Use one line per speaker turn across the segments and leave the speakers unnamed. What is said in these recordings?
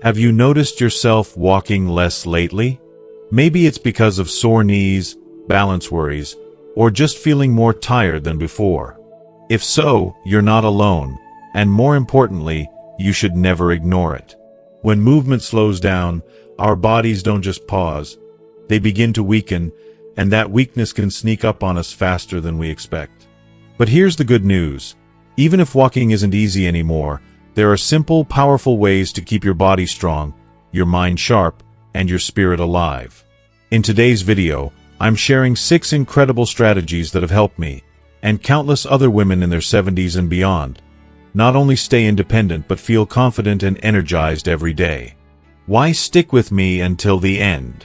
Have you noticed yourself walking less lately? Maybe it's because of sore knees, balance worries, or just feeling more tired than before. If so, you're not alone, and more importantly, you should never ignore it. When movement slows down, our bodies don't just pause, they begin to weaken, and that weakness can sneak up on us faster than we expect. But here's the good news. Even if walking isn't easy anymore, there are simple, powerful ways to keep your body strong, your mind sharp, and your spirit alive. In today's video, I'm sharing 6 incredible strategies that have helped me, and countless other women in their 70s and beyond, not only stay independent but feel confident and energized every day. Why stick with me until the end?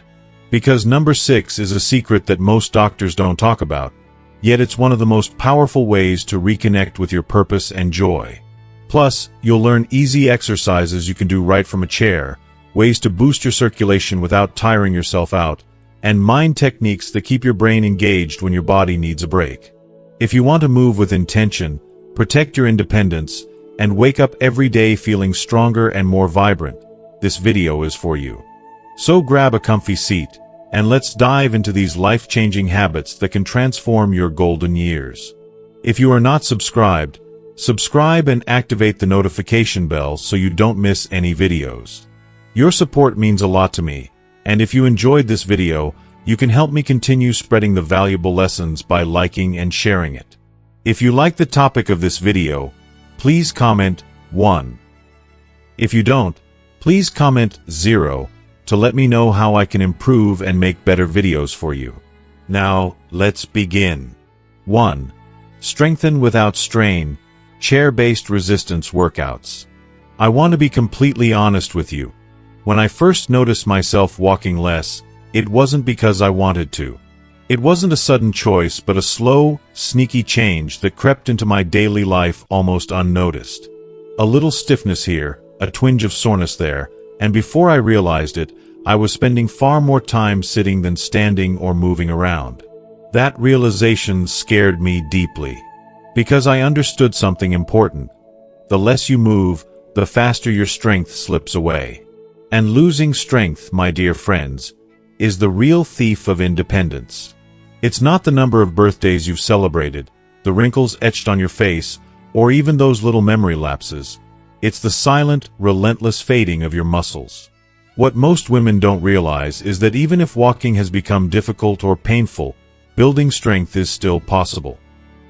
Because number 6 is a secret that most doctors don't talk about, yet it's one of the most powerful ways to reconnect with your purpose and joy. Plus, you'll learn easy exercises you can do right from a chair, ways to boost your circulation without tiring yourself out, and mind techniques that keep your brain engaged when your body needs a break. If you want to move with intention, protect your independence, and wake up every day feeling stronger and more vibrant, this video is for you. So grab a comfy seat, and let's dive into these life-changing habits that can transform your golden years. If you are not subscribed, subscribe and activate the notification bell so you don't miss any videos. Your support means a lot to me, and if you enjoyed this video, you can help me continue spreading the valuable lessons by liking and sharing it. If you like the topic of this video, please comment 1. If you don't, please comment 0 to let me know how I can improve and make better videos for you. Now, let's begin. 1. Strengthen without strain. Chair-based resistance workouts. I want to be completely honest with you. When I first noticed myself walking less, it wasn't because I wanted to. It wasn't a sudden choice, but a slow, sneaky change that crept into my daily life almost unnoticed. A little stiffness here, a twinge of soreness there, and before I realized it, I was spending far more time sitting than standing or moving around. That realization scared me deeply. Because I understood something important. The less you move, the faster your strength slips away. And losing strength, my dear friends, is the real thief of independence. It's not the number of birthdays you've celebrated, the wrinkles etched on your face, or even those little memory lapses. It's the silent, relentless fading of your muscles. What most women don't realize is that even if walking has become difficult or painful, building strength is still possible.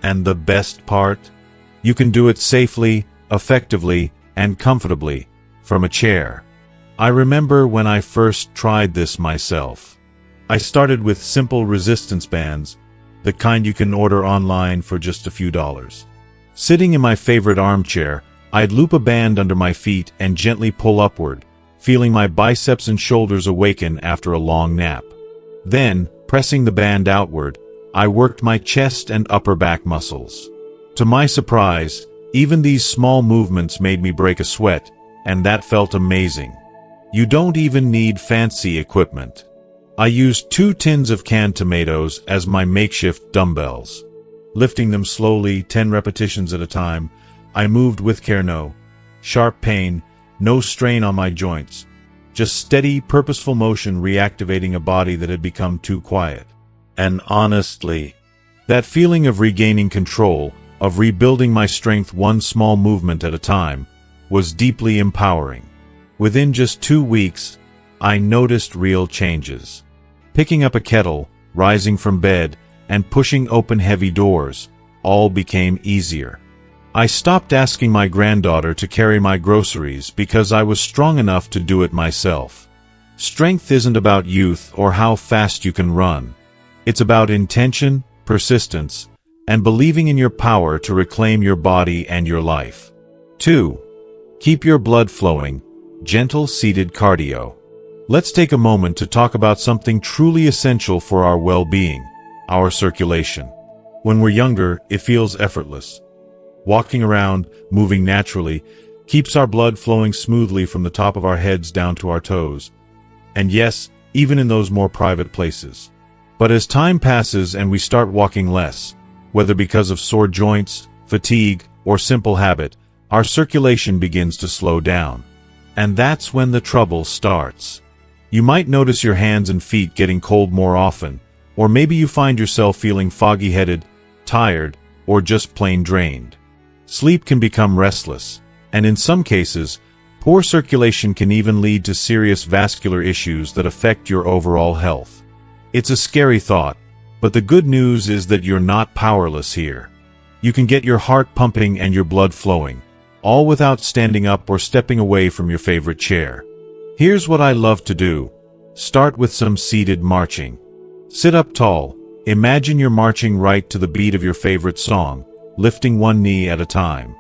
And the best part? You can do it safely, effectively, and comfortably, from a chair. I remember when I first tried this myself. I started with simple resistance bands, the kind you can order online for just a few dollars. Sitting in my favorite armchair, I'd loop a band under my feet and gently pull upward, feeling my biceps and shoulders awaken after a long nap. Then, pressing the band outward, I worked my chest and upper back muscles. To my surprise, even these small movements made me break a sweat, and that felt amazing. You don't even need fancy equipment. I used 2 tins of canned tomatoes as my makeshift dumbbells. Lifting them slowly, 10 repetitions at a time, I moved with care, no sharp pain, no strain on my joints. Just steady, purposeful motion reactivating a body that had become too quiet. And honestly, that feeling of regaining control, of rebuilding my strength one small movement at a time, was deeply empowering. Within just 2 weeks, I noticed real changes. Picking up a kettle, rising from bed, and pushing open heavy doors, all became easier. I stopped asking my granddaughter to carry my groceries because I was strong enough to do it myself. Strength isn't about youth or how fast you can run. It's about intention, persistence, and believing in your power to reclaim your body and your life. 2. Keep your blood flowing. Gentle seated cardio. Let's take a moment to talk about something truly essential for our well-being, our circulation. When we're younger, it feels effortless. Walking around, moving naturally, keeps our blood flowing smoothly from the top of our heads down to our toes. And yes, even in those more private places. But as time passes and we start walking less, whether because of sore joints, fatigue, or simple habit, our circulation begins to slow down. And that's when the trouble starts. You might notice your hands and feet getting cold more often, or maybe you find yourself feeling foggy-headed, tired, or just plain drained. Sleep can become restless, and in some cases, poor circulation can even lead to serious vascular issues that affect your overall health. It's a scary thought, but the good news is that you're not powerless here. You can get your heart pumping and your blood flowing, all without standing up or stepping away from your favorite chair. Here's what I love to do. Start with some seated marching. Sit up tall. Imagine you're marching right to the beat of your favorite song, lifting one knee at a time.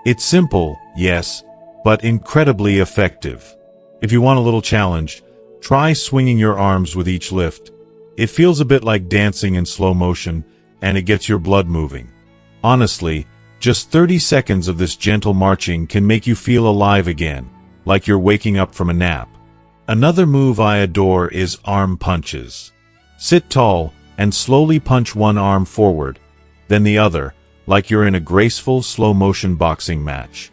It's simple, yes, but incredibly effective. If you want a little challenge, try swinging your arms with each lift. It feels a bit like dancing in slow motion, and it gets your blood moving. Honestly, just 30 seconds of this gentle marching can make you feel alive again, like you're waking up from a nap. Another move I adore is arm punches. Sit tall and slowly punch one arm forward, then the other, like you're in a graceful slow-motion boxing match.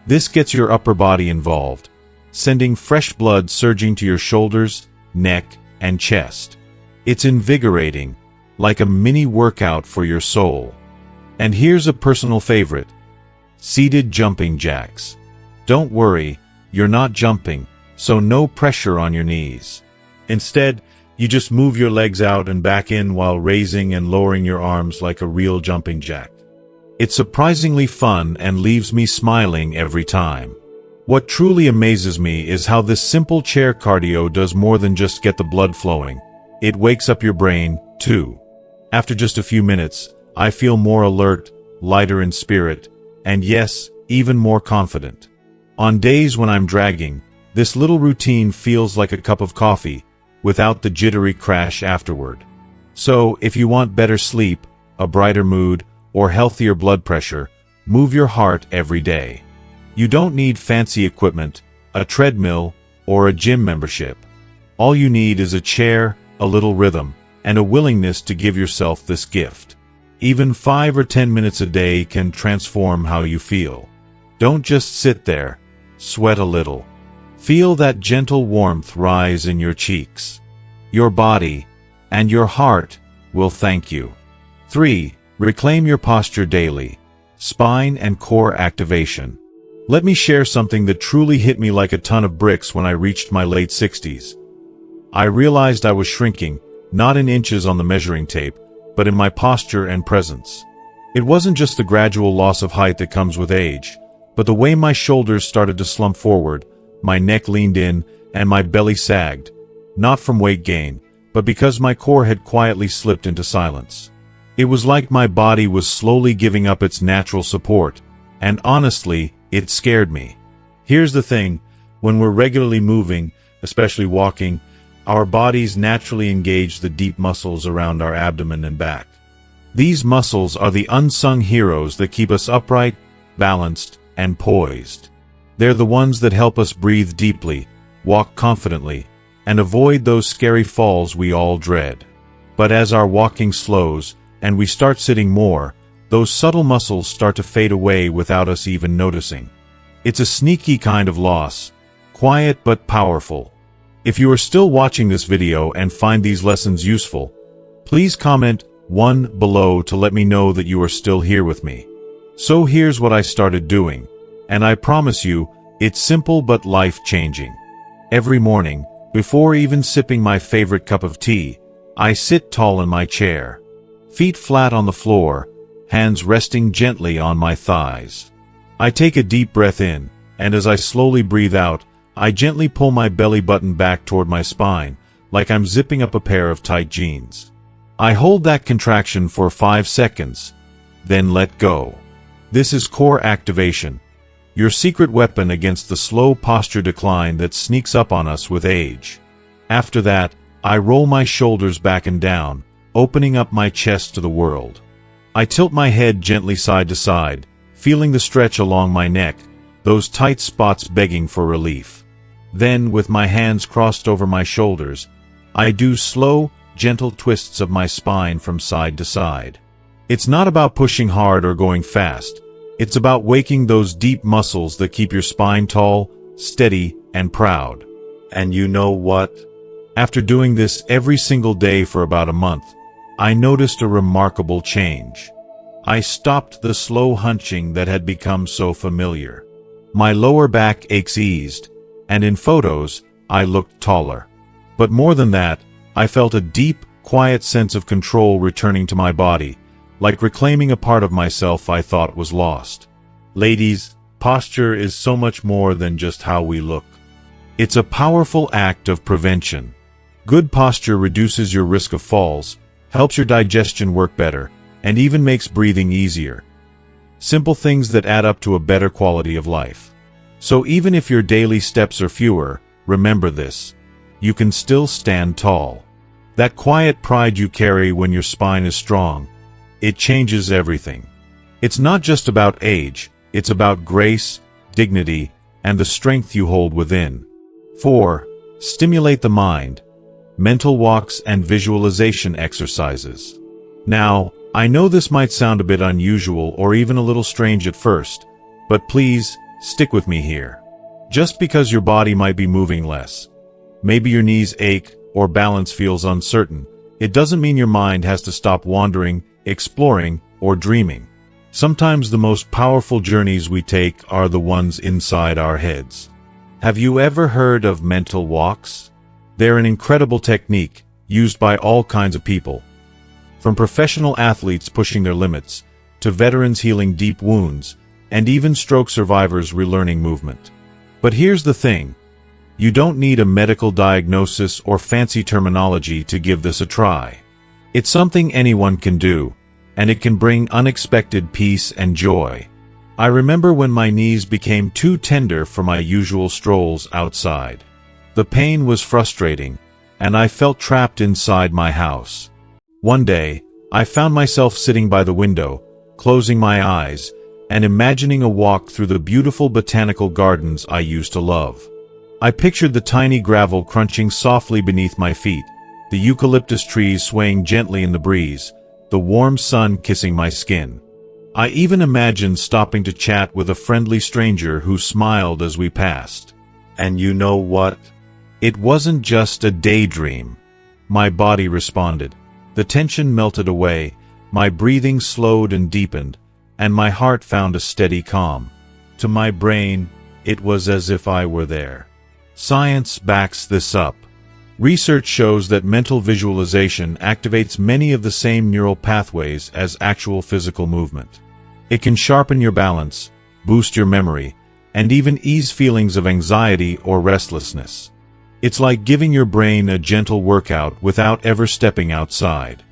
This gets your upper body involved, sending fresh blood surging to your shoulders, neck, and chest. It's invigorating, like a mini workout for your soul. And here's a personal favorite: seated jumping jacks. Don't worry, you're not jumping, so no pressure on your knees. Instead, you just move your legs out and back in while raising and lowering your arms like a real jumping jack. It's surprisingly fun and leaves me smiling every time. What truly amazes me is how this simple chair cardio does more than just get the blood flowing. It wakes up your brain, too. After just a few minutes, I feel more alert, lighter in spirit, and yes, even more confident. On days when I'm dragging, this little routine feels like a cup of coffee, without the jittery crash afterward. So, if you want better sleep, a brighter mood, or healthier blood pressure, move your heart every day. You don't need fancy equipment, a treadmill, or a gym membership. All you need is a chair, a little rhythm, and a willingness to give yourself this gift. Even 5 or 10 minutes a day can transform how you feel. Don't just sit there, sweat a little. Feel that gentle warmth rise in your cheeks. Your body and your heart will thank you. 3. Reclaim your posture daily. Spine and core activation. Let me share something that truly hit me like a ton of bricks when I reached my late 60s. I realized I was shrinking, not in inches on the measuring tape, but in my posture and presence. It wasn't just the gradual loss of height that comes with age, but the way my shoulders started to slump forward, my neck leaned in, and my belly sagged, not from weight gain, but because my core had quietly slipped into silence. It was like my body was slowly giving up its natural support, and honestly, it scared me. Here's the thing, when we're regularly moving, especially walking, our bodies naturally engage the deep muscles around our abdomen and back. These muscles are the unsung heroes that keep us upright, balanced, and poised. They're the ones that help us breathe deeply, walk confidently, and avoid those scary falls we all dread. But as our walking slows, and we start sitting more, those subtle muscles start to fade away without us even noticing. It's a sneaky kind of loss, quiet but powerful. If you are still watching this video and find these lessons useful, please comment 1 below to let me know that you are still here with me. So here's what I started doing, and I promise you, it's simple but life-changing. Every morning, before even sipping my favorite cup of tea, I sit tall in my chair. Feet flat on the floor, hands resting gently on my thighs. I take a deep breath in, and as I slowly breathe out, I gently pull my belly button back toward my spine, like I'm zipping up a pair of tight jeans. I hold that contraction for 5 seconds, then let go. This is core activation, your secret weapon against the slow posture decline that sneaks up on us with age. After that, I roll my shoulders back and down, opening up my chest to the world. I tilt my head gently side to side, feeling the stretch along my neck, those tight spots begging for relief. Then, with my hands crossed over my shoulders, I do slow, gentle twists of my spine from side to side. It's not about pushing hard or going fast. It's about waking those deep muscles that keep your spine tall, steady, and proud. And you know what? After doing this every single day for about a month, I noticed a remarkable change. I stopped the slow hunching that had become so familiar. My lower back aches eased, and in photos, I looked taller. But more than that, I felt a deep, quiet sense of control returning to my body, like reclaiming a part of myself I thought was lost. Ladies, posture is so much more than just how we look. It's a powerful act of prevention. Good posture reduces your risk of falls, helps your digestion work better, and even makes breathing easier. Simple things that add up to a better quality of life. So even if your daily steps are fewer, remember this: you can still stand tall. That quiet pride you carry when your spine is strong, it changes everything. It's not just about age, it's about grace, dignity, and the strength you hold within. 4. Stimulate the mind. Mental walks and visualization exercises. Now, I know this might sound a bit unusual or even a little strange at first, but please, stick with me here. Just because your body might be moving less, maybe your knees ache or balance feels uncertain, it doesn't mean your mind has to stop wandering, exploring, or dreaming. Sometimes the most powerful journeys we take are the ones inside our heads. Have you ever heard of mental walks? They're an incredible technique, used by all kinds of people. From professional athletes pushing their limits, to veterans healing deep wounds, and even stroke survivors relearning movement. But here's the thing. You don't need a medical diagnosis or fancy terminology to give this a try. It's something anyone can do, and it can bring unexpected peace and joy. I remember when my knees became too tender for my usual strolls outside. The pain was frustrating, and I felt trapped inside my house. One day, I found myself sitting by the window, closing my eyes, and imagining a walk through the beautiful botanical gardens I used to love. I pictured the tiny gravel crunching softly beneath my feet, the eucalyptus trees swaying gently in the breeze, the warm sun kissing my skin. I even imagined stopping to chat with a friendly stranger who smiled as we passed. And you know what? It wasn't just a daydream. My body responded. The tension melted away, my breathing slowed and deepened, and my heart found a steady calm. To my brain, it was as if I were there. Science backs this up. Research shows that mental visualization activates many of the same neural pathways as actual physical movement. It can sharpen your balance, boost your memory, and even ease feelings of anxiety or restlessness. It's like giving your brain a gentle workout without ever stepping outside.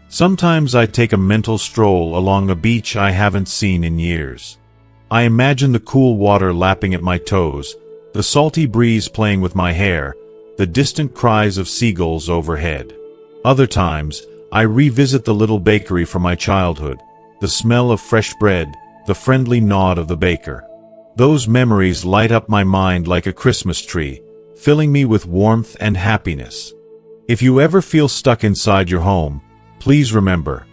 Sometimes I take a mental stroll along a beach I haven't seen in years. I imagine the cool water lapping at my toes, the salty breeze playing with my hair, the distant cries of seagulls overhead. Other times, I revisit the little bakery from my childhood, the smell of fresh bread, the friendly nod of the baker. Those memories light up my mind like a Christmas tree, filling me with warmth and happiness. If you ever feel stuck inside your home, please remember,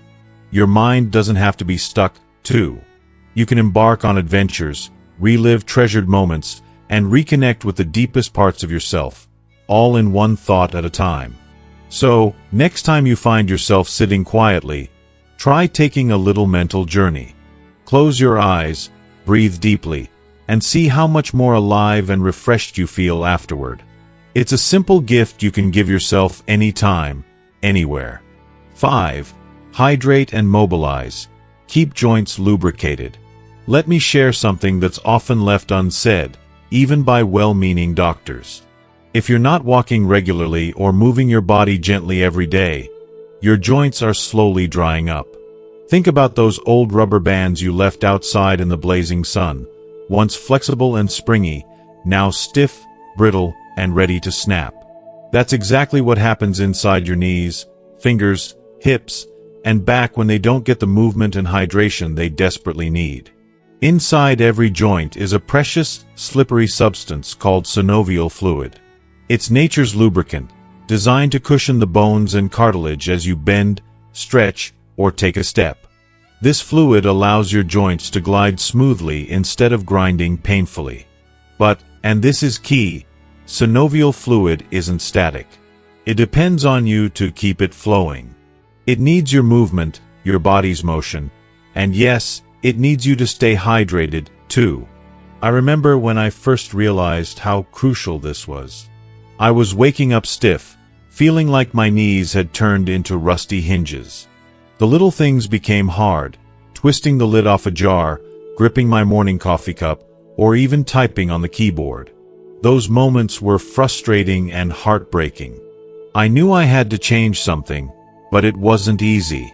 your mind doesn't have to be stuck, too. You can embark on adventures, relive treasured moments, and reconnect with the deepest parts of yourself, all in one thought at a time. So, next time you find yourself sitting quietly, try taking a little mental journey. Close your eyes, breathe deeply, and see how much more alive and refreshed you feel afterward. It's a simple gift you can give yourself anytime, anywhere. 5. Hydrate and mobilize. Keep joints lubricated. Let me share something that's often left unsaid, even by well-meaning doctors. If you're not walking regularly or moving your body gently every day, your joints are slowly drying up. Think about those old rubber bands you left outside in the blazing sun. Once flexible and springy, now stiff, brittle, and ready to snap. That's exactly what happens inside your knees, fingers, hips, and back when they don't get the movement and hydration they desperately need. Inside every joint is a precious, slippery substance called synovial fluid. It's nature's lubricant, designed to cushion the bones and cartilage as you bend, stretch, or take a step. This fluid allows your joints to glide smoothly instead of grinding painfully. But, and this is key, Synovial fluid isn't static. It depends on you to keep it flowing. It needs your movement, your body's motion, and yes, it needs you to stay hydrated, too. I remember when I first realized how crucial this was. I was waking up stiff, feeling like my knees had turned into rusty hinges. The little things became hard, twisting the lid off a jar, gripping my morning coffee cup, or even typing on the keyboard. Those moments were frustrating and heartbreaking. I knew I had to change something, but it wasn't easy.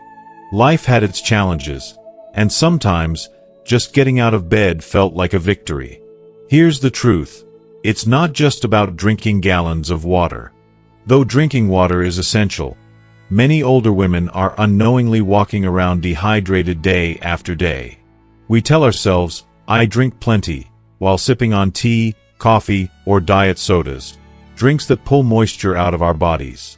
Life had its challenges, and sometimes, just getting out of bed felt like a victory. Here's the truth. It's not just about drinking gallons of water. Though drinking water is essential, many older women are unknowingly walking around dehydrated day after day. We tell ourselves, "I drink plenty," while sipping on tea, coffee, or diet sodas, drinks that pull moisture out of our bodies.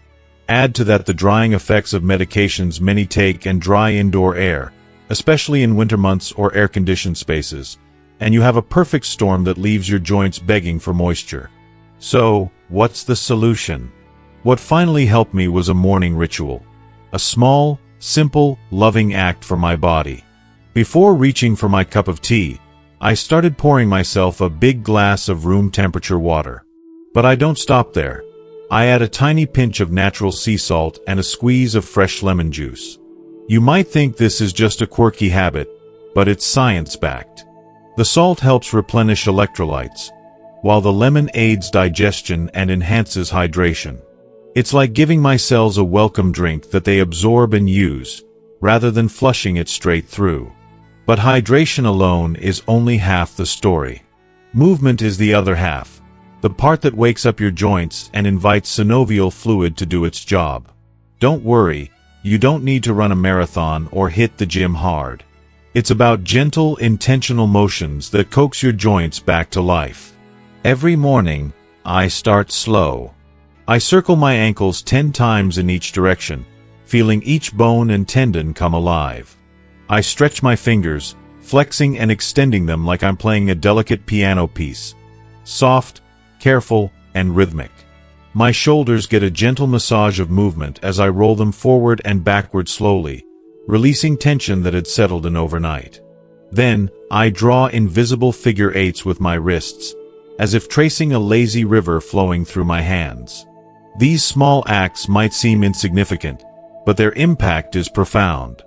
Add to that the drying effects of medications many take and dry indoor air, especially in winter months or air-conditioned spaces, and you have a perfect storm that leaves your joints begging for moisture. So, what's the solution? What finally helped me was a morning ritual. A small, simple, loving act for my body. Before reaching for my cup of tea, I started pouring myself a big glass of room-temperature water. But I don't stop there. I add a tiny pinch of natural sea salt and a squeeze of fresh lemon juice. You might think this is just a quirky habit, but it's science-backed. The salt helps replenish electrolytes, while the lemon aids digestion and enhances hydration. It's like giving my cells a welcome drink that they absorb and use, rather than flushing it straight through. But hydration alone is only half the story. Movement is the other half, the part that wakes up your joints and invites synovial fluid to do its job. Don't worry, you don't need to run a marathon or hit the gym hard. It's about gentle, intentional motions that coax your joints back to life. Every morning, I start slow. I circle my ankles 10 times in each direction, feeling each bone and tendon come alive. I stretch my fingers, flexing and extending them like I'm playing a delicate piano piece. Soft, careful, and rhythmic. My shoulders get a gentle massage of movement as I roll them forward and backward slowly, releasing tension that had settled in overnight. Then, I draw invisible figure eights with my wrists, as if tracing a lazy river flowing through my hands. These small acts might seem insignificant, but their impact is profound.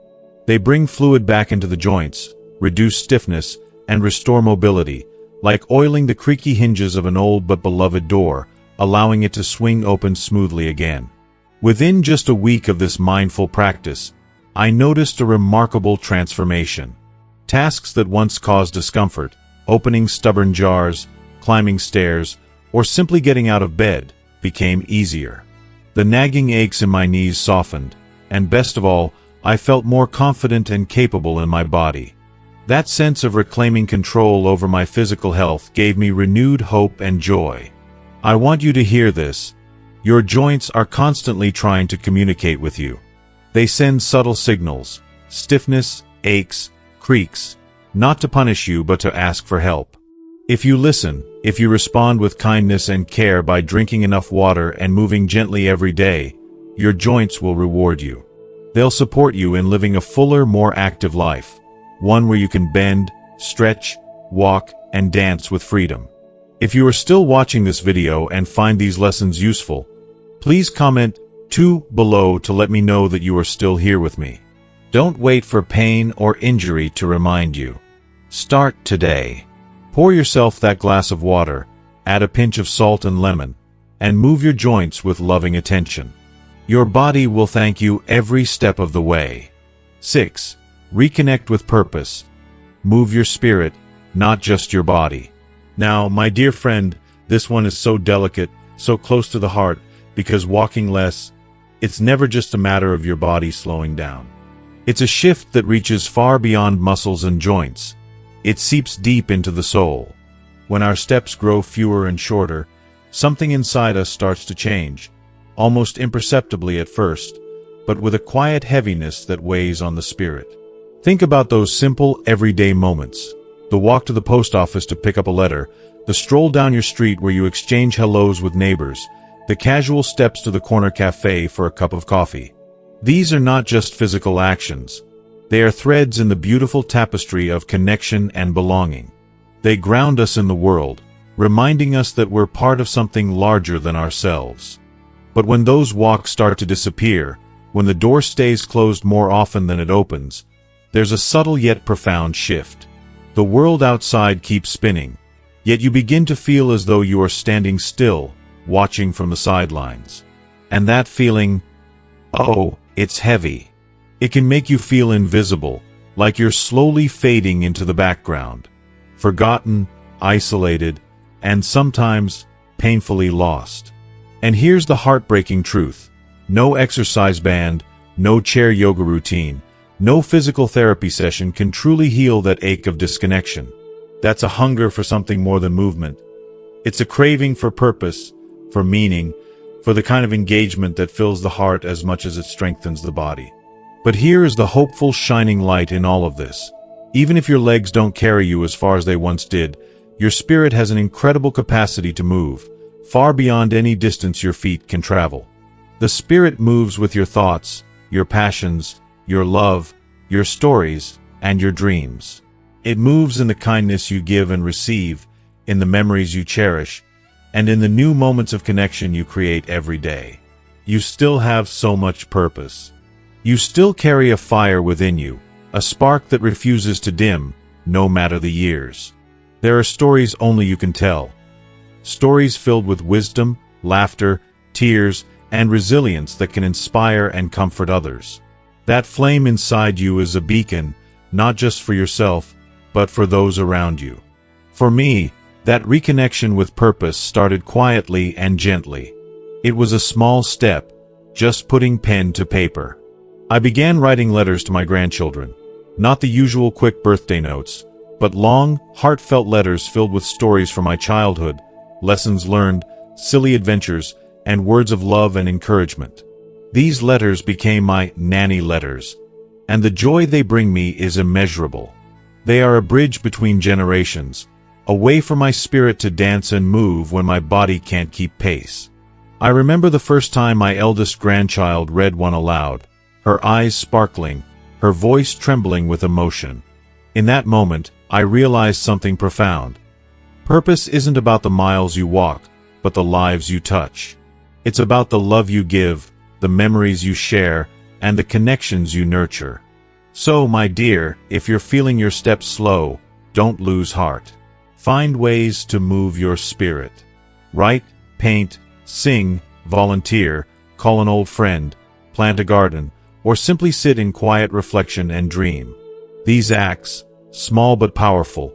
They bring fluid back into the joints, reduce stiffness, and restore mobility, like oiling the creaky hinges of an old but beloved door, allowing it to swing open smoothly again. Within just a week of this mindful practice, I noticed a remarkable transformation. Tasks that once caused discomfort, opening stubborn jars, climbing stairs, or simply getting out of bed, became easier. The nagging aches in my knees softened, and best of all, I felt more confident and capable in my body. That sense of reclaiming control over my physical health gave me renewed hope and joy. I want you to hear this. Your joints are constantly trying to communicate with you. They send subtle signals, stiffness, aches, creaks, not to punish you but to ask for help. If you listen, if you respond with kindness and care by drinking enough water and moving gently every day, your joints will reward you. They'll support you in living a fuller, more active life, one where you can bend, stretch, walk, and dance with freedom. If you are still watching this video and find these lessons useful, please comment 2 below to let me know that you are still here with me. Don't wait for pain or injury to remind you. Start today. Pour yourself that glass of water, add a pinch of salt and lemon, and move your joints with loving attention. Your body will thank you every step of the way. 6. Reconnect with purpose. Move your spirit, not just your body. Now, my dear friend, this one is so delicate, so close to the heart, because walking less, it's never just a matter of your body slowing down. It's a shift that reaches far beyond muscles and joints. It seeps deep into the soul. When our steps grow fewer and shorter, something inside us starts to change, almost imperceptibly at first, but with a quiet heaviness that weighs on the spirit. Think about those simple, everyday moments. the walk to the post office to pick up a letter, the stroll down your street where you exchange hellos with neighbors, the casual steps to the corner cafe for a cup of coffee. These are not just physical actions. They are threads in the beautiful tapestry of connection and belonging. They ground us in the world, reminding us that we're part of something larger than ourselves. But when those walks start to disappear, when the door stays closed more often than it opens, there's a subtle yet profound shift. The world outside keeps spinning, yet you begin to feel as though you are standing still, watching from the sidelines. And that feeling, oh, it's heavy. It can make you feel invisible, like you're slowly fading into the background, forgotten, isolated, and sometimes painfully lost. And here's the heartbreaking truth. No exercise band, no chair yoga routine, no physical therapy session can truly heal that ache of disconnection. That's a hunger for something more than movement. It's a craving for purpose, for meaning, for the kind of engagement that fills the heart as much as it strengthens the body. But here is the hopeful shining light in all of this. Even if your legs don't carry you as far as they once did, your spirit has an incredible capacity to move, far beyond any distance your feet can travel. The spirit moves with your thoughts, your passions, your love, your stories, and your dreams. It moves in the kindness you give and receive, in the memories you cherish, and in the new moments of connection you create every day. You still have so much purpose. You still carry a fire within you, a spark that refuses to dim, no matter the years. There are stories only you can tell. Stories filled with wisdom, laughter, tears, and resilience that can inspire and comfort others. That flame inside you is a beacon, not just for yourself, but for those around you. For me, that reconnection with purpose started quietly and gently. It was a small step, just putting pen to paper. I began writing letters to my grandchildren, not the usual quick birthday notes, but long, heartfelt letters filled with stories from my childhood, lessons learned, silly adventures, and words of love and encouragement. These letters became my nanny letters, and the joy they bring me is immeasurable. They are a bridge between generations, a way for my spirit to dance and move when my body can't keep pace. I remember the first time my eldest grandchild read one aloud, her eyes sparkling, her voice trembling with emotion. In that moment, I realized something profound. Purpose isn't about the miles you walk, but the lives you touch. It's about the love you give, the memories you share, and the connections you nurture. So, my dear, if you're feeling your steps slow, don't lose heart. Find ways to move your spirit. Write, paint, sing, volunteer, call an old friend, plant a garden, or simply sit in quiet reflection and dream. These acts, small but powerful,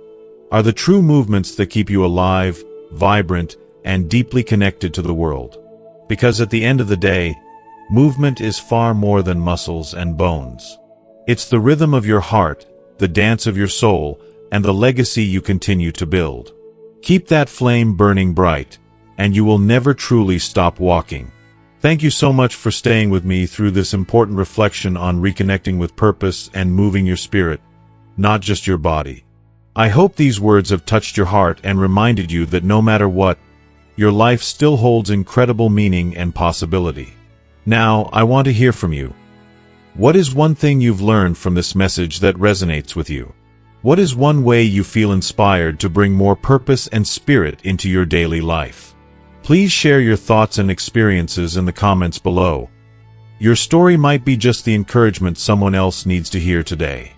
are the true movements that keep you alive, vibrant, and deeply connected to the world. Because at the end of the day, movement is far more than muscles and bones. It's the rhythm of your heart, the dance of your soul, and the legacy you continue to build. Keep that flame burning bright, and you will never truly stop walking. Thank you so much for staying with me through this important reflection on reconnecting with purpose and moving your spirit, not just your body. I hope these words have touched your heart and reminded you that no matter what, your life still holds incredible meaning and possibility. Now, I want to hear from you. What is one thing you've learned from this message that resonates with you? What is one way you feel inspired to bring more purpose and spirit into your daily life? Please share your thoughts and experiences in the comments below. Your story might be just the encouragement someone else needs to hear today.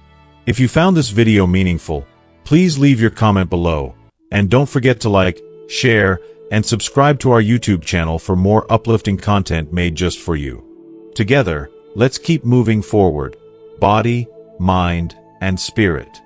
If you found this video meaningful, please leave your comment below, and don't forget to like, share, and subscribe to our YouTube channel for more uplifting content made just for you. Together, let's keep moving forward, body, mind, and spirit.